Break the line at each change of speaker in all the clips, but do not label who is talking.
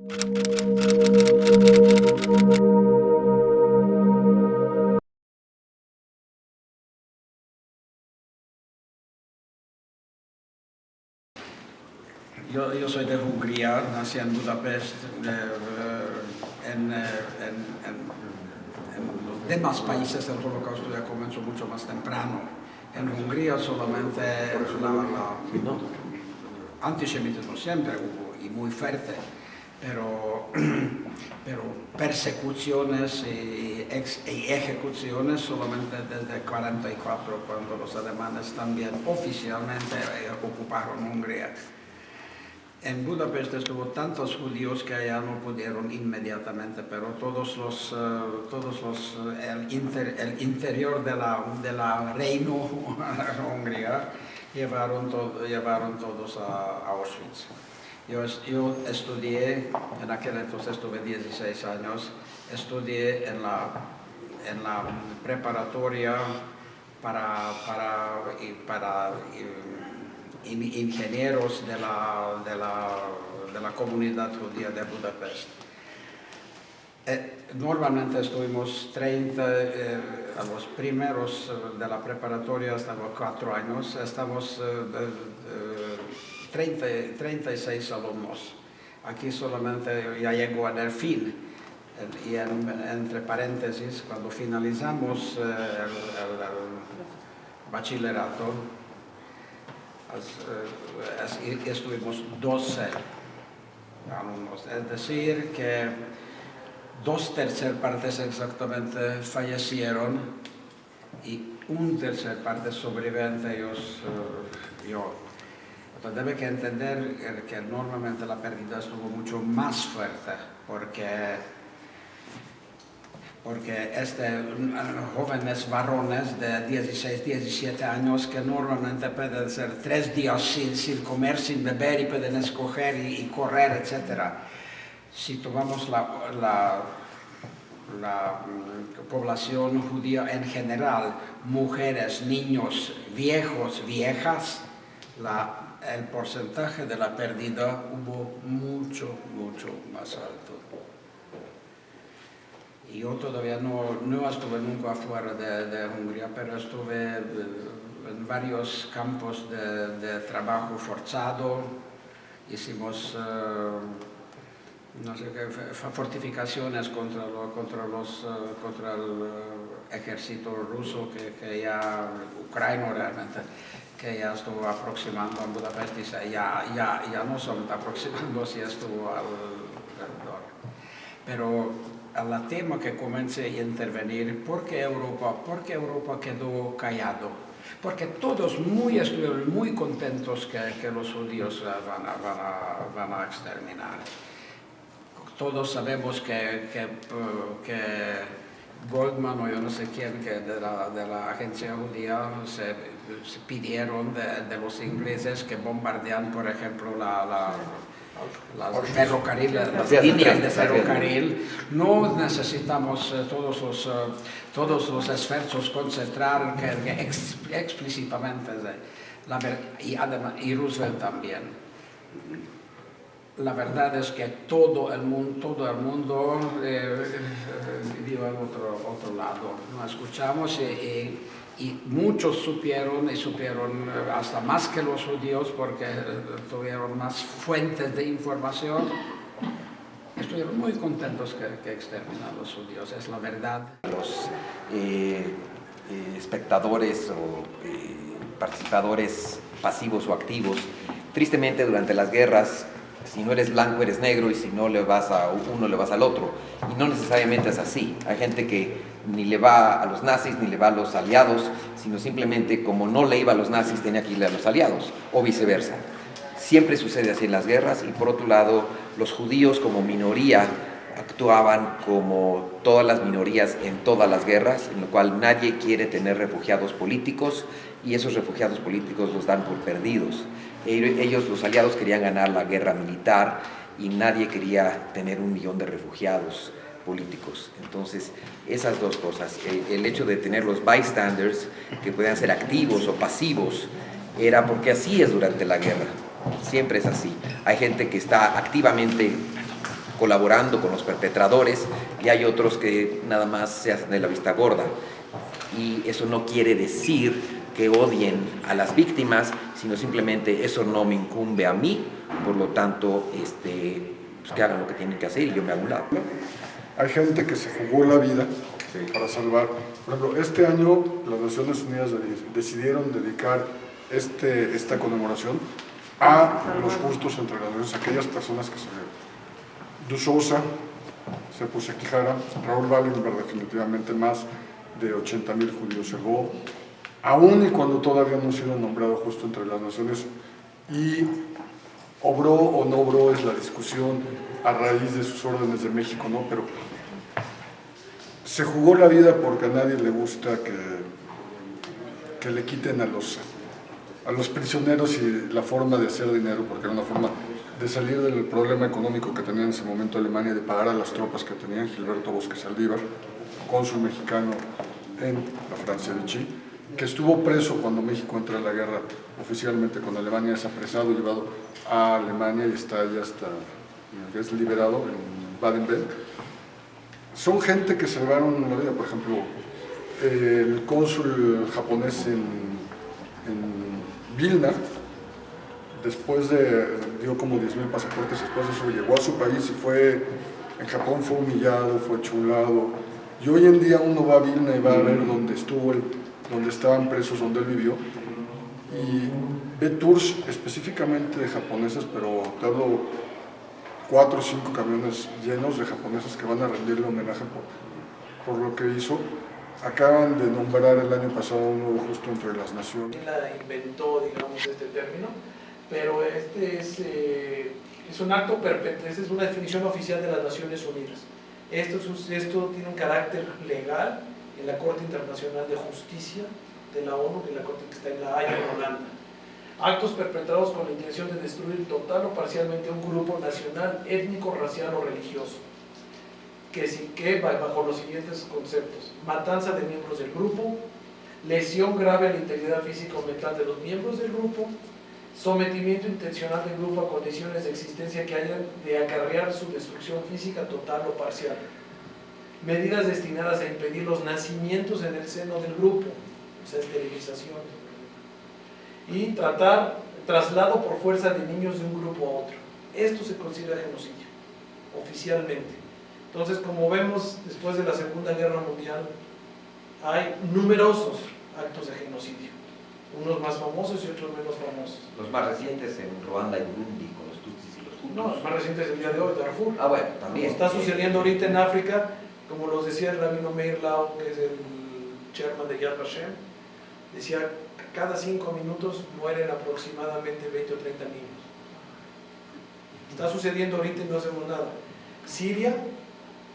Yo soy de Hungría, nací en Budapest. En los demás países el holocausto ya comenzó mucho más temprano. En Hungría solamente antisemitismo siempre hubo y muy fuerte, pero persecuciones y ejecuciones solamente desde 1944, cuando los alemanes también oficialmente ocuparon Hungría. En Budapest estuvo tantos judíos que allá no pudieron inmediatamente, pero el interior de la reino Hungría llevaron todos a Auschwitz. Yo estudié, en aquel entonces tuve 16 años, estudié en la preparatoria para ingenieros de la comunidad judía de Budapest. Normalmente estuvimos 30, a los primeros de la preparatoria estamos 4 años, estamos 36 alumnos. Aquí solamente ya llegó al fin, y entre paréntesis, cuando finalizamos el bachillerato, estuvimos 12 alumnos, es decir, que 2/3 partes exactamente fallecieron y 1/3 parte sobreviviente yo. Entonces debe que entender que normalmente la pérdida estuvo mucho más fuerte, porque jóvenes varones de 16, 17 años que normalmente pueden ser 3 días sin comer, sin beber y pueden escoger y correr, etc. Si tomamos la población judía en general, mujeres, niños, viejos, viejas, el porcentaje de la pérdida hubo mucho más alto. Y yo todavía no estuve nunca afuera de Hungría, pero estuve en varios campos de trabajo forzado. Hicimos no sé qué, fortificaciones contra el ejército ruso que ya, ucraniano realmente, que ya estuvo aproximando a Budapest y ya no solo está aproximando, si estuvo alrededor. Pero al tema que comencé a intervenir, ¿por qué Europa quedó callado? Porque todos estuvieron muy contentos que los judíos van a exterminar. Todos sabemos que Goldman o yo no sé quién de la agencia judía se pidieron de los ingleses que bombardean, por ejemplo, las líneas de ferrocarril. No necesitamos todos los esfuerzos concentrar que explícitamente, y Roosevelt también. La verdad es que todo el mundo vive en otro lado. Nos escuchamos y muchos supieron hasta más que los judíos, porque tuvieron más fuentes de información. Estuvieron muy contentos que exterminan a los judíos, es la verdad.
Los espectadores o participadores pasivos o activos, tristemente durante las guerras, si no eres blanco eres negro, y si no le vas a uno le vas al otro, y no necesariamente es así. Hay gente que ni le va a los nazis ni le va a los aliados, sino simplemente como no le iba a los nazis tenía que irle a los aliados, o viceversa. Siempre sucede así en las guerras. Y por otro lado, los judíos como minoría actuaban como todas las minorías en todas las guerras, en lo cual nadie quiere tener refugiados políticos, y esos refugiados políticos los dan por perdidos. Ellos, los aliados, querían ganar la guerra militar y nadie quería tener 1 millón de refugiados políticos. Entonces, esas dos cosas, el hecho de tener los bystanders, que puedan ser activos o pasivos, era porque así es durante la guerra, siempre es así. Hay gente que está activamente colaborando con los perpetradores, y hay otros que nada más se hacen de la vista gorda. Y eso no quiere decir que odien a las víctimas, sino simplemente eso no me incumbe a mí, por lo tanto, pues que hagan lo que tienen que hacer y yo me hago un lado.
Hay gente que se jugó la vida para salvar. Por ejemplo, este año las Naciones Unidas decidieron dedicar esta conmemoración a los justos entre las naciones, aquellas personas que se dieron. Dusosa, Seppo Sekihara, Raúl Wallenberg, definitivamente más de 80,000 judíos salvó, aún y cuando todavía no ha sido nombrado justo entre las naciones, y obró o no obró es la discusión a raíz de sus órdenes de México, ¿no? Pero se jugó la vida porque a nadie le gusta que le quiten a los prisioneros y la forma de hacer dinero, porque era una forma de salir del problema económico que tenía en ese momento Alemania, de pagar a las tropas que tenían. Gilberto Bosque Saldívar, cónsul mexicano en la Francia Vichy, que estuvo preso cuando México entra a la guerra oficialmente con Alemania, es apresado, llevado a Alemania y está ya es liberado en Baden-Württemberg. Son gente que salvaron la vida. Por ejemplo, el cónsul japonés en Vilna, dio como 10,000 pasaportes, después de eso llegó a su país y en Japón fue humillado, fue chulado, y hoy en día uno va a Vilna y va a ver donde estaban presos, donde él vivió, y ve tours específicamente de japoneses, pero te hablo 4 o 5 camiones llenos de japoneses que van a rendirle homenaje por lo que hizo. Acaban de nombrar el año pasado un nuevo justo entre las naciones.
La inventó, digamos, este término, pero es un acto perpetuo, esta es una definición oficial de las Naciones Unidas. Esto tiene un carácter legal en la Corte Internacional de Justicia de la ONU, que es la corte que está en La Haya, en Holanda. Actos perpetrados con la intención de destruir total o parcialmente un grupo nacional, étnico, racial o religioso, que bajo los siguientes conceptos: matanza de miembros del grupo, lesión grave a la integridad física o mental de los miembros del grupo, sometimiento intencional del grupo a condiciones de existencia que hayan de acarrear su destrucción física total o parcial, medidas destinadas a impedir los nacimientos en el seno del grupo, o sea, esterilización, y traslado por fuerza de niños de un grupo a otro. Esto se considera genocidio, oficialmente. Entonces, como vemos, después de la Segunda Guerra Mundial, hay numerosos actos de genocidio, unos más famosos y otros menos famosos.
Los más recientes en Ruanda y Burundi, con los tutsis y los hutus.
No, los más recientes el día de hoy, Darfur.
Ah, bueno, también.
Está sucediendo ahorita en África, como los decía el rabino Meir Lau, que es el chairman de Yad Vashem, decía que cada 5 minutos mueren aproximadamente 20 o 30 niños. Está sucediendo ahorita y no hacemos nada. Siria,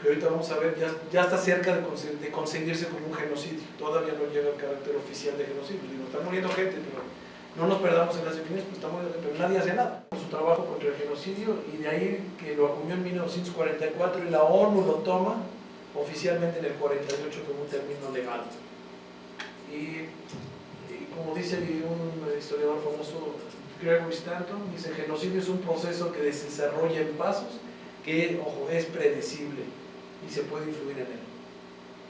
que ahorita vamos a ver, ya está cerca de conseguirse como un genocidio. Todavía no llega al carácter oficial de genocidio. Digo, está muriendo gente, pero no nos perdamos en las definiciones, pues está muriendo gente, pero nadie hace nada. Su trabajo contra el genocidio, y de ahí que lo acuñó en 1944 y la ONU lo toma oficialmente en el 48 como un término legal. Y como dice un historiador famoso, Gregory Stanton, dice: genocidio es un proceso que se desarrolla en pasos que, ojo, es predecible y se puede influir en él.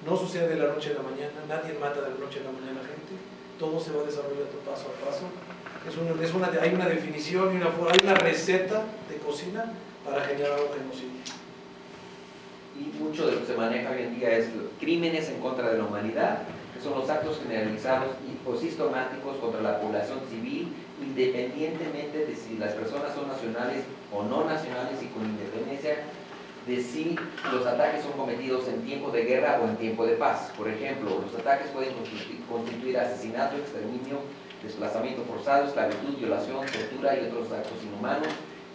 No sucede de la noche a la mañana, nadie mata de la noche a la mañana a gente, todo se va desarrollando paso a paso. Hay una definición y hay una receta de cocina para generar un genocidio.
Y mucho de lo que se maneja hoy en día es crímenes en contra de la humanidad, que son los actos generalizados o sistemáticos contra la población civil, independientemente de si las personas son nacionales o no nacionales, y con independencia de si los ataques son cometidos en tiempo de guerra o en tiempo de paz. Por ejemplo, los ataques pueden constituir asesinato, exterminio, desplazamiento forzado, esclavitud, violación, tortura y otros actos inhumanos.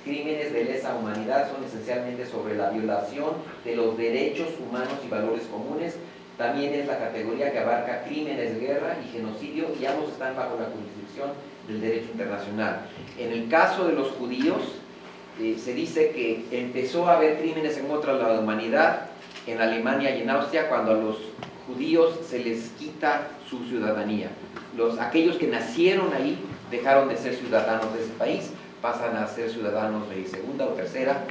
Crímenes de lesa humanidad son esencialmente sobre la violación de los derechos humanos y valores comunes. También es la categoría que abarca crímenes de guerra y genocidio, y ambos están bajo la jurisdicción del derecho internacional. En el caso de los judíos, se dice que empezó a haber crímenes en contra de la humanidad en Alemania y en Austria cuando a los judíos se les quita su ciudadanía. Aquellos que nacieron ahí dejaron de ser ciudadanos de ese país, pasan a ser ciudadanos de segunda o tercera,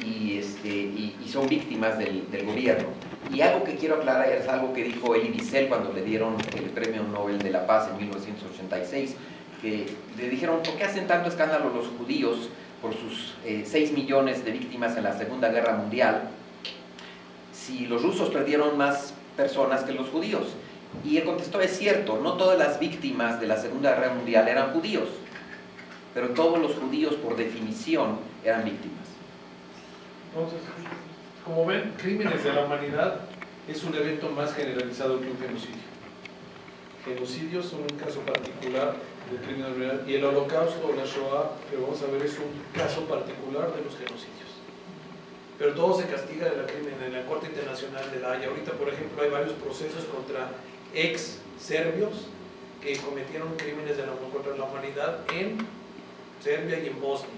y son víctimas del gobierno. Y algo que quiero aclarar es algo que dijo Elie Wiesel cuando le dieron el Premio Nobel de la Paz en 1986, que le dijeron: ¿por qué hacen tanto escándalo los judíos por sus 6 millones de víctimas en la Segunda Guerra Mundial, si los rusos perdieron más personas que los judíos? Y él contestó: es cierto, no todas las víctimas de la Segunda Guerra Mundial eran judíos, pero todos los judíos, por definición, eran víctimas.
Entonces, como ven, crímenes de la humanidad es un evento más generalizado que un genocidio. Genocidios son un caso particular del crimen de la humanidad, y el Holocausto o la Shoah, que vamos a ver, es un caso particular de los genocidios. Pero todo se castiga de la crimen en la Corte Internacional de La Haya. Ahorita, por ejemplo, hay varios procesos contra ex serbios que cometieron crímenes contra la humanidad en Serbia y en Bosnia.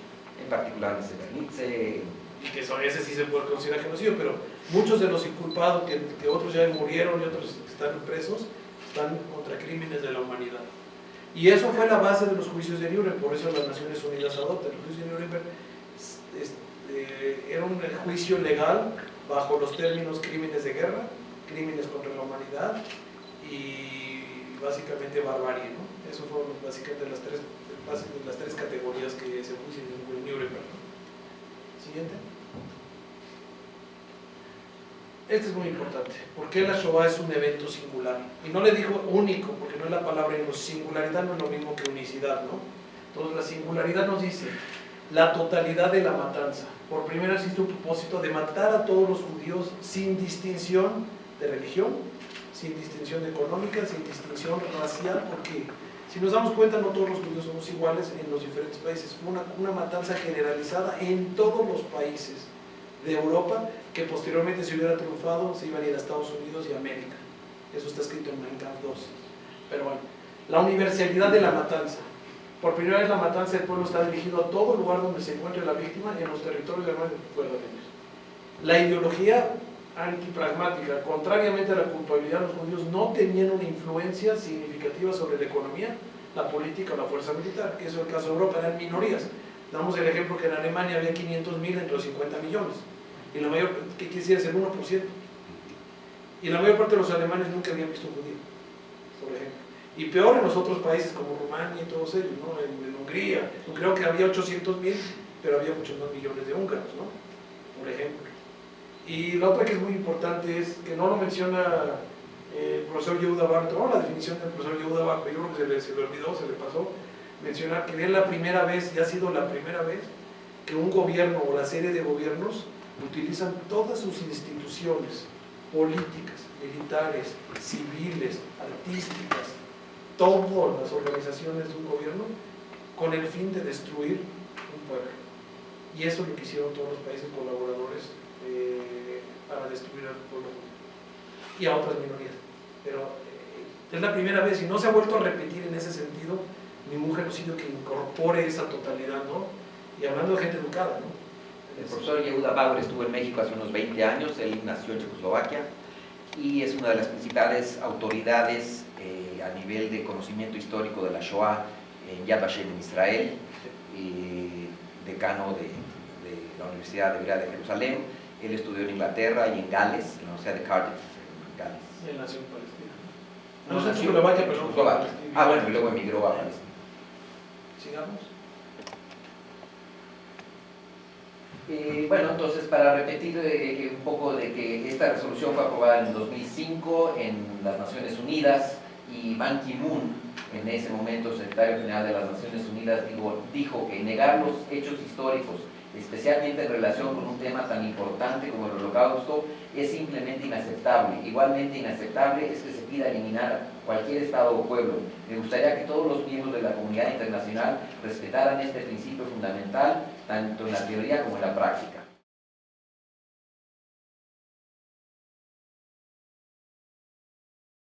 En particular en Srebrenica.
Y que ese sí se puede considerar genocidio, pero muchos de los inculpados, que otros ya murieron y otros están presos, están contra crímenes de la humanidad. Y eso fue la base de los juicios de Nuremberg, por eso las Naciones Unidas adoptan. El juicio de Nuremberg era un juicio legal bajo los términos crímenes de guerra, crímenes contra la humanidad y básicamente barbarie, ¿no? Eso fueron básicamente las tres categorías que se juician en Nuremberg, ¿no? Siguiente. Este es muy importante. ¿Por qué la Shoah es un evento singular? Y no le digo único, porque no es la palabra en singularidad, no es lo mismo que unicidad, ¿no? Entonces la singularidad nos dice la totalidad de la matanza. Por primera vez existe un propósito de matar a todos los judíos sin distinción de religión, sin distinción económica, sin distinción racial, porque si nos damos cuenta, no todos los judíos somos iguales en los diferentes países. Fue una matanza generalizada en todos los países de Europa, que posteriormente, si hubiera triunfado, se iban a ir a Estados Unidos y América. Eso está escrito en Mein Kampf 2. Pero bueno, la universalidad de la matanza. Por primera vez la matanza del pueblo está dirigido a todo lugar donde se encuentre la víctima, en los territorios de fuera de ellos. La ideología antipragmática, contrariamente a la culpabilidad, los judíos no tenían una influencia significativa sobre la economía, la política o la fuerza militar, que eso es el caso de Europa, eran minorías. Damos el ejemplo que en Alemania había 500.000 entre los 50 millones, y la mayor, ¿qué quisiera ser? 1%. Y la mayor parte de los alemanes nunca habían visto un judío, por ejemplo. Y peor en los otros países como Rumania y todos ellos, ¿no? En Hungría, creo que había 800.000, pero había muchos más millones de húngaros, ¿no? Por ejemplo. Y la otra que es muy importante es que no lo menciona el profesor Yehuda Bar, tomó la definición del profesor Yehuda Bar, pero yo creo que se le olvidó, se le pasó mencionar que es la primera vez, y ha sido la primera vez, que un gobierno o la serie de gobiernos utilizan todas sus instituciones políticas, militares, civiles, artísticas, todas las organizaciones de un gobierno con el fin de destruir un pueblo. Y eso es lo que hicieron todos los países colaboradores para destruir al pueblo y a otras minorías. Pero es la primera vez y no se ha vuelto a repetir en ese sentido ningún genocidio que incorpore esa totalidad, ¿no? Y hablando de gente educada, ¿no?
El profesor Yehuda Bauer estuvo en México hace unos 20 años, él nació en Checoslovaquia y es una de las principales autoridades a nivel de conocimiento histórico de la Shoah en Yad Vashem en Israel, decano de la Universidad Hebrea de Jerusalén. Él estudió en Inglaterra y en Gales, en la Universidad de Cardiff, en Gales.
Él nació en Palestina.
No, nació en Checoslovaquia, pero Checoslovaquia. Ah, bueno, y luego emigró a Palestina.
Sigamos.
Bueno, entonces para repetir un poco de que esta resolución fue aprobada en el 2005 en las Naciones Unidas y Ban Ki-moon, en ese momento secretario general de las Naciones Unidas, dijo que negar los hechos históricos, especialmente en relación con un tema tan importante como el Holocausto, es simplemente inaceptable. Igualmente inaceptable es que se pida eliminar cualquier Estado o pueblo. Me gustaría que todos los miembros de la comunidad internacional respetaran este principio fundamental, tanto en la teoría como en la práctica.